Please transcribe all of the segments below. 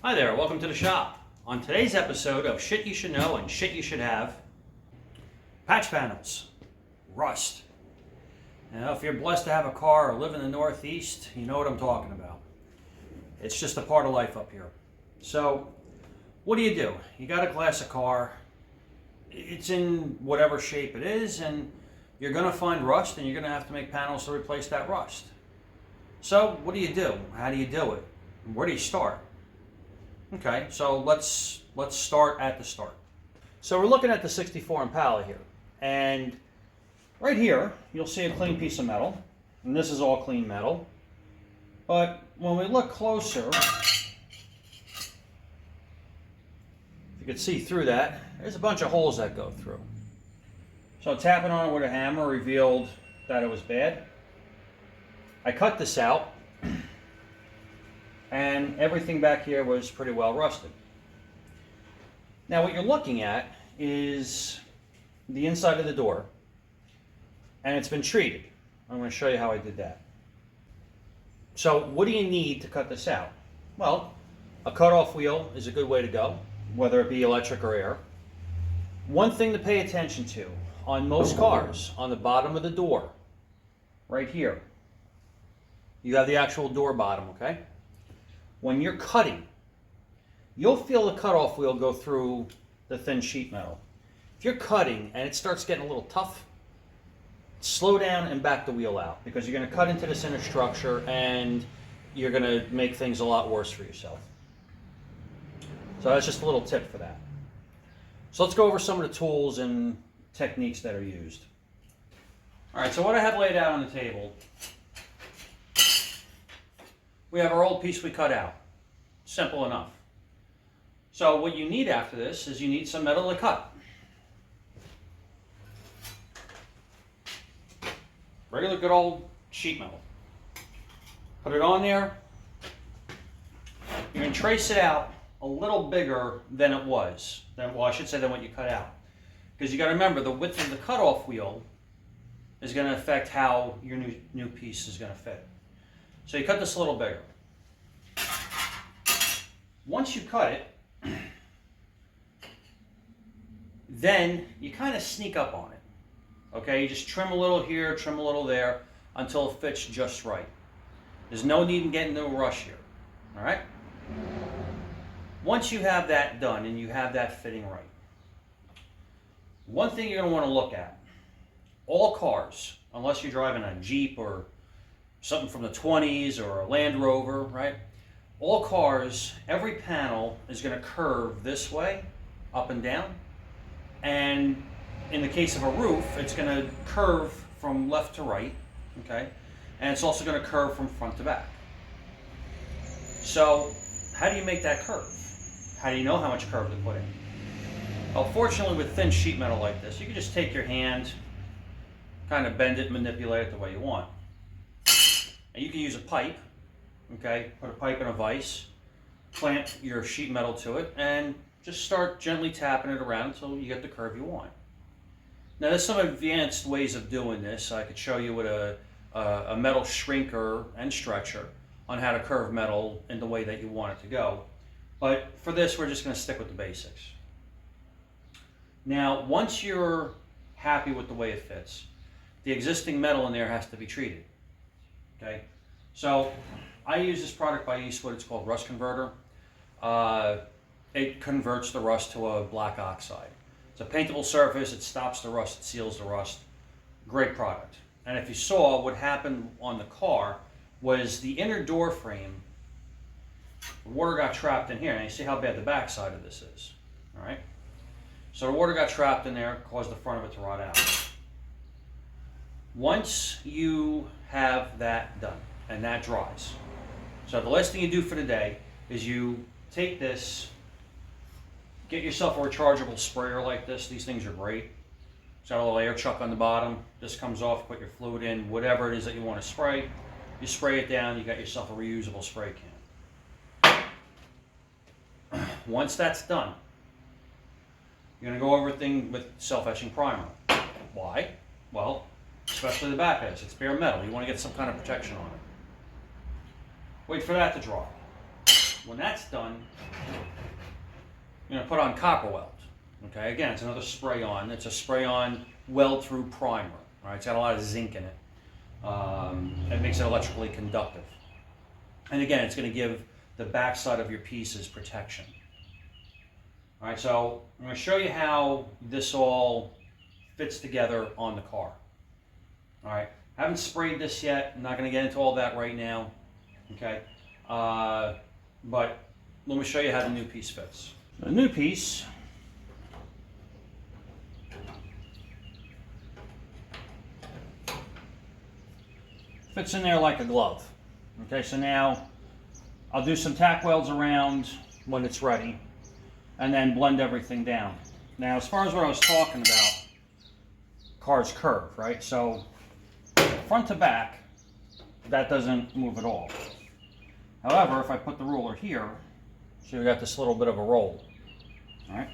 Hi there, welcome to the shop. On today's episode of Shit You Should Know and Shit You Should Have, patch panels, rust. Now, if you're blessed to have a car or live in the Northeast, you know what I'm talking about. It's just a part of life up here. So, what do? You got a glass of car, it's in whatever shape it is, and you're going to find rust and you're going to have to make panels to replace that rust. So, what do? How do you do it? Where do you start? Okay, so let's start at the start. So we're looking at the 64 Impala here, and right here you'll see a clean piece of metal, and this is all clean metal. But when we look closer, if you can see through that, there's a bunch of holes that go through. So tapping on it with a hammer revealed that it was bad. I cut this out, and everything back here was pretty well rusted. Now what you're looking at is the inside of the door, and it's been treated. I'm going to show you how I did that. So what do you need to cut this out? Well, a cutoff wheel is a good way to go, whether it be electric or air. One thing to pay attention to, on most cars, on the bottom of the door, right here, you have the actual door bottom, okay? When you're cutting, you'll feel the cutoff wheel go through the thin sheet metal. If you're cutting and it starts getting a little tough, slow down and back the wheel out, because you're going to cut into this inner structure and you're going to make things a lot worse for yourself. So that's just a little tip for that. So let's go over some of the tools and techniques that are used. All right, so what I have laid out on the table, we have our old piece we cut out. Simple enough. So what you need after this is you need some metal to cut. Regular good old sheet metal. Put it on there. You're going to trace it out a little bigger than it was. Well, I should say than what you cut out. Because you got to remember, the width of the cutoff wheel is going to affect how your new piece is going to fit. So you cut this a little bigger. Once you cut it, then you kind of sneak up on it. Okay, you just trim a little here, trim a little there, until it fits just right. There's no need in getting into a rush here. All right? Once you have that done and you have that fitting right, one thing you're going to want to look at, all cars, unless you're driving a Jeep or something from the 20s or a Land Rover, right? All cars, every panel is going to curve this way, up and down. And in the case of a roof, it's going to curve from left to right, okay? And it's also going to curve from front to back. So how do you make that curve? How do you know how much curve to put in? Well, fortunately with thin sheet metal like this, you can just take your hand, kind of bend it, manipulate it the way you want. And you can use a pipe, okay? Put a pipe in a vise, clamp your sheet metal to it, and just start gently tapping it around until you get the curve you want. Now there's some advanced ways of doing this. I could show you with a metal shrinker and stretcher on how to curve metal in the way that you want it to go. But for this, we're just going to stick with the basics. Now, once you're happy with the way it fits, the existing metal in there has to be treated. Okay, so I use this product by Eastwood. It's called Rust Converter. It converts the rust to a black oxide. It's a paintable surface. It stops the rust. It seals the rust. Great product. And if you saw, what happened on the car was the inner door frame, the water got trapped in here. And you see how bad the back side of this is. All right. So the water got trapped in there, caused the front of it to rot out. Once you have that done and that dries, so the last thing you do for the day is you take this, get yourself a rechargeable sprayer like this. These things are great. It's got a little air chuck on the bottom. This comes off, put your fluid in, whatever it is that you want to spray. You spray it down, you got yourself a reusable spray can. Once that's done, you're going to go over everything with self-etching primer. Why? Well, especially the back edge. It's bare metal. You want to get some kind of protection on it. Wait for that to dry. When that's done, you're going to put on copper weld. Okay, again, it's another spray on. It's a spray on weld through primer. All right, it's got a lot of zinc in it. It makes it electrically conductive. And again, it's going to give the backside of your pieces protection. All right, so I'm going to show you how this all fits together on the car. All right, I haven't sprayed this yet. I'm not going to get into all that right now. Okay, but let me show you how the new piece fits. The new piece fits in there like a glove. Okay, so now I'll do some tack welds around when it's ready and then blend everything down. Now, as far as what I was talking about, car's curve, right? So front to back, that doesn't move at all. However, if I put the ruler here, so you got this little bit of a roll, all right?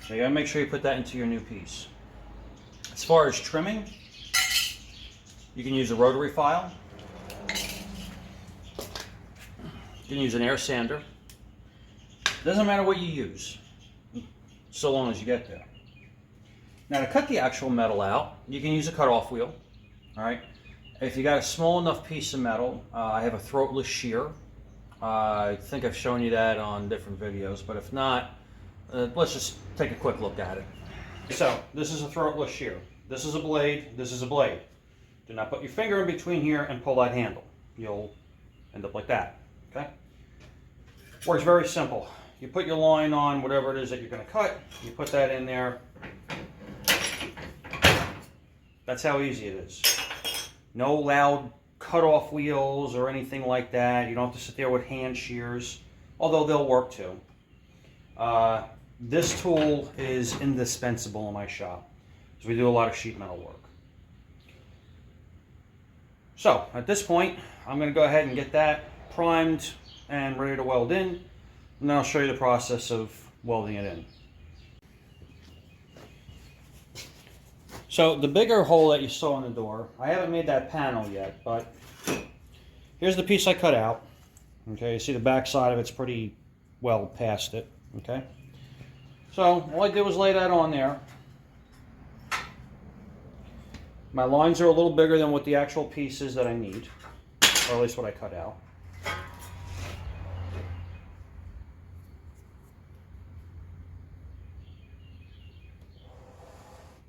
So you gotta make sure you put that into your new piece. As far as trimming, you can use a rotary file. You can use an air sander. Doesn't matter what you use, so long as you get there. Now, to cut the actual metal out, you can use a cut-off wheel. All right. If you got a small enough piece of metal, I have a throatless shear. I think I've shown you that on different videos, but if not, let's just take a quick look at it. So, this is a throatless shear. This is a blade. This is a blade. Do not put your finger in between here and pull that handle. You'll end up like that. Okay? Works very simple. You put your line on whatever it is that you're going to cut. You put that in there. That's how easy it is. No loud cut-off wheels or anything like that. You don't have to sit there with hand shears, although they'll work too. This tool is indispensable in my shop because we do a lot of sheet metal work. So at this point, I'm going to go ahead and get that primed and ready to weld in, and then I'll show you the process of welding it in. So the bigger hole that you saw in the door, I haven't made that panel yet, but here's the piece I cut out. Okay, you see the back side of it's pretty well past it. Okay, so all I did was lay that on there. My lines are a little bigger than what the actual piece is that I need, or at least what I cut out.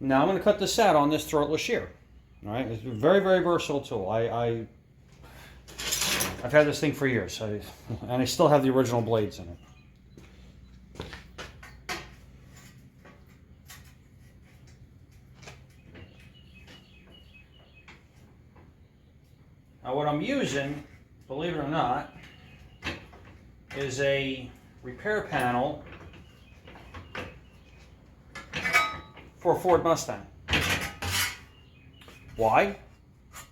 Now I'm going to cut this out on this throatless shear. All right, it's a very, very versatile tool. I've had this thing for years, and I still have the original blades in it. Now what I'm using, believe it or not, is a repair panel for a Ford Mustang. Why?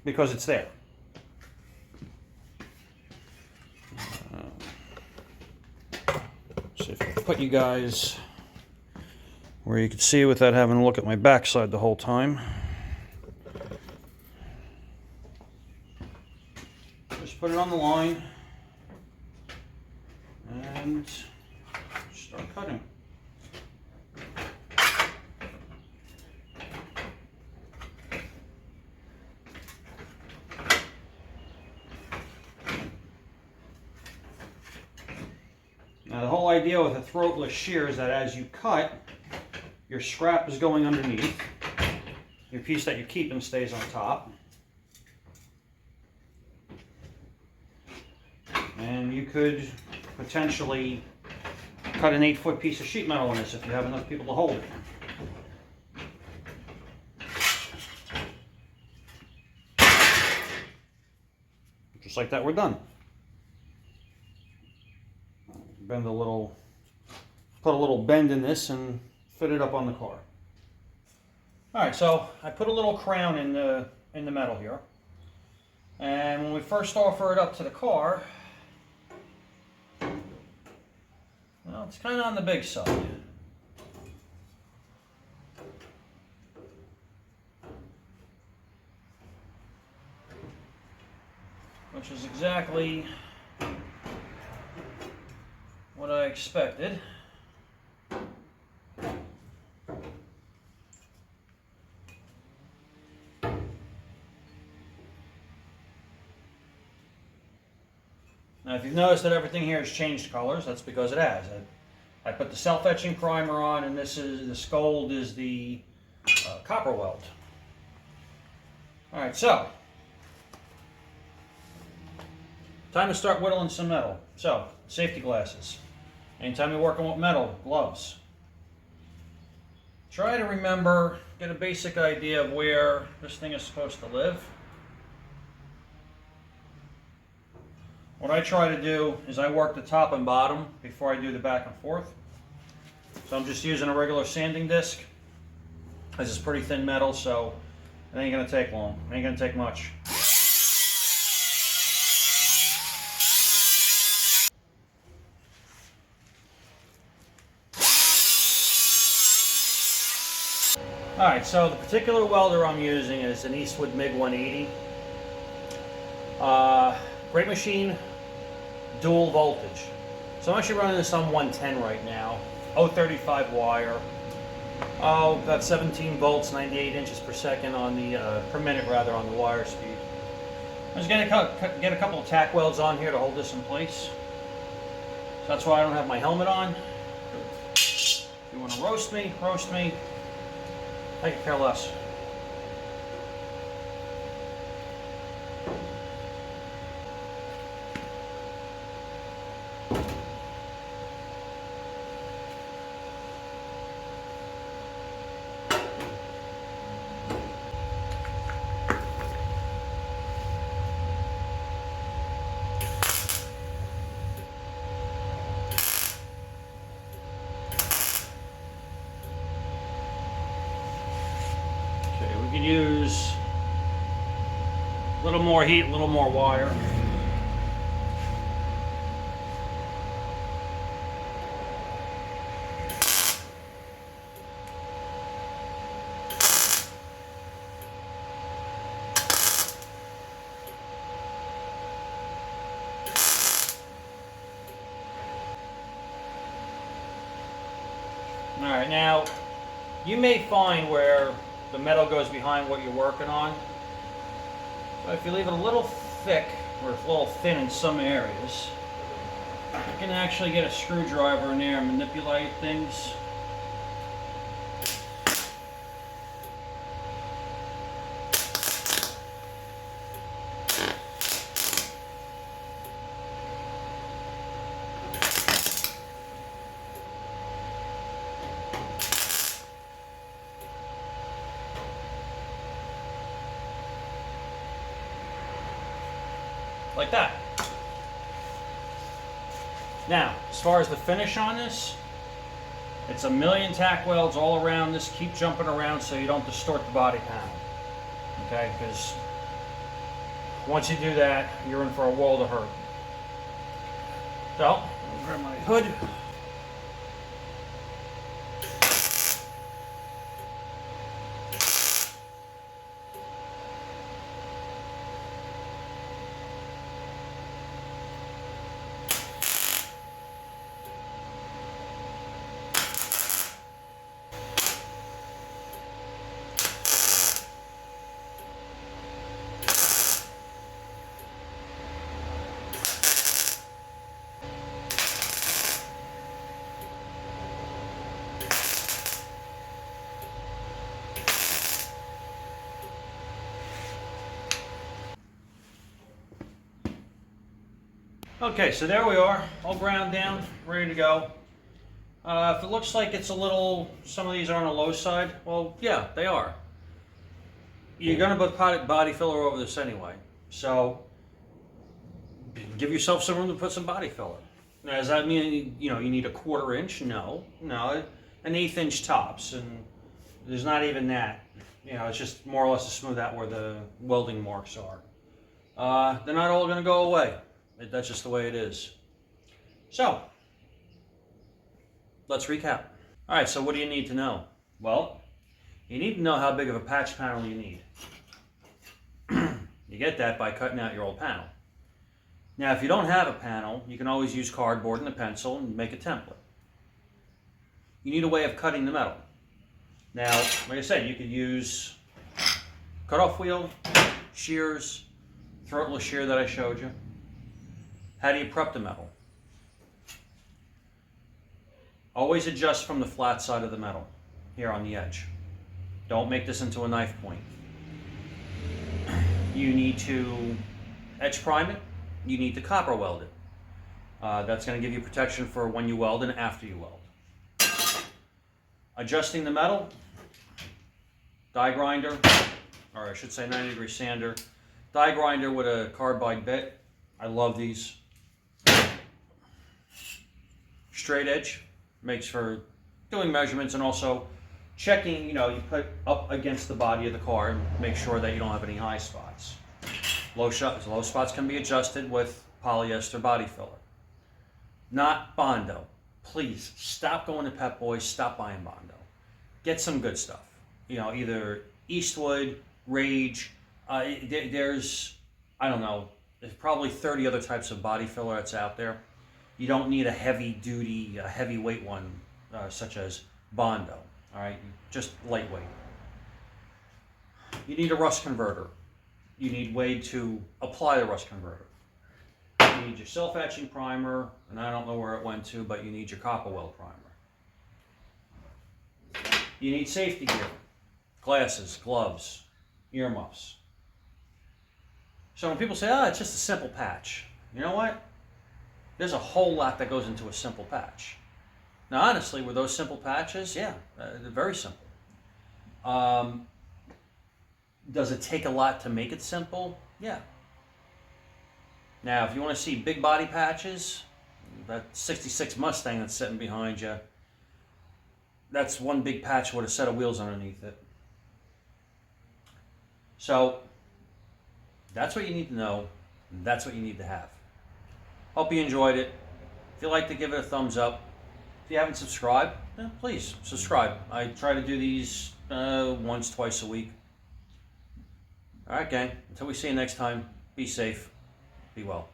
Because it's there. See if I can put you guys where you can see without having to look at my backside the whole time. Just put it on the line and start cutting. Now the whole idea with a throatless shear is that as you cut, your scrap is going underneath. Your piece that you're keeping stays on top. And you could potentially cut an 8-foot piece of sheet metal in this if you have enough people to hold it. Just like that, we're done. Bend a little, put a little bend in this and fit it up on the car. All right, so I put a little crown in the metal here, and when we first offer it up to the car, well, it's kind of on the big side. Which is exactly what I expected. Now, if you've noticed that everything here has changed colors, that's because it has. I put the self-etching primer on, and this gold is the copper weld. All right, so time to start whittling some metal. So, safety glasses. Anytime you're working with metal, gloves. Try to remember, get a basic idea of where this thing is supposed to live. What I try to do is I work the top and bottom before I do the back and forth. So I'm just using a regular sanding disc. This is pretty thin metal, so it ain't gonna take long. It ain't gonna take much. Alright, so the particular welder I'm using is an Eastwood MiG 180. Great machine, dual voltage. So I'm actually running this on 110 right now. 035 wire. About 17 volts, 98 inches per second on the, per minute rather, on the wire speed. I'm just going to get a couple of tack welds on here to hold this in place. So that's why I don't have my helmet on. If you want to roast me, roast me. I could care less. We could use a little more heat, a little more wire. All right, now you may find where the metal goes behind what you're working on. So if you leave it a little thick or a little thin in some areas, you can actually get a screwdriver in there and manipulate things. Like that. Now, as far as the finish on this, it's a million tack welds all around this. Keep jumping around so you don't distort the body panel. Okay, because once you do that, you're in for a world of hurt. So, I'll grab my hood. Okay, so there we are, all ground down, ready to go. If it looks like it's a little, some of these are on the low side, well, yeah, they are. You're going to put body filler over this anyway, so give yourself some room to put some body filler. Now, does that mean, you need a 1/4 inch? No, an 1/8 inch tops, and there's not even that. It's just more or less to smooth out where the welding marks are. They're not all going to go away. That's just the way it is. So, let's recap. All right, so what do you need to know? Well, you need to know how big of a patch panel you need. You get that by cutting out your old panel. Now, if you don't have a panel, you can always use cardboard and a pencil and make a template. You need a way of cutting the metal. Now, like I said, you could use cutoff wheel, shears, throatless shear that I showed you. How do you prep the metal? Always adjust from the flat side of the metal, here on the edge. Don't make this into a knife point. You need to edge prime it. You need to copper weld it. That's going to give you protection for when you weld and after you weld. Adjusting the metal, die grinder, or I should say 90-degree sander, die grinder with a carbide bit. I love these. Straight edge makes for doing measurements and also checking, you put up against the body of the car and make sure that you don't have any high spots. Low spots can be adjusted with polyester body filler. Not Bondo. Please stop going to Pep Boys, stop buying Bondo. Get some good stuff. Either Eastwood, Rage, there's, I don't know, there's probably 30 other types of body filler that's out there. You don't need a heavyweight one such as Bondo, all right? Just lightweight. You need a rust converter. You need way to apply the rust converter. You need your self-etching primer, and I don't know where it went to, but you need your copper weld primer. You need safety gear, glasses, gloves, earmuffs. So when people say, it's just a simple patch, you know what? There's a whole lot that goes into a simple patch. Now, honestly, with those simple patches, they're very simple. Does it take a lot to make it simple? Yeah. Now, if you want to see big body patches, that 66 Mustang that's sitting behind you, that's one big patch with a set of wheels underneath it. So, that's what you need to know. That's what you need to have. Hope you enjoyed it. If you liked it, give it a thumbs up. If you haven't subscribed, please subscribe. I try to do these once, twice a week. All right, gang. Until we see you next time, be safe, be well.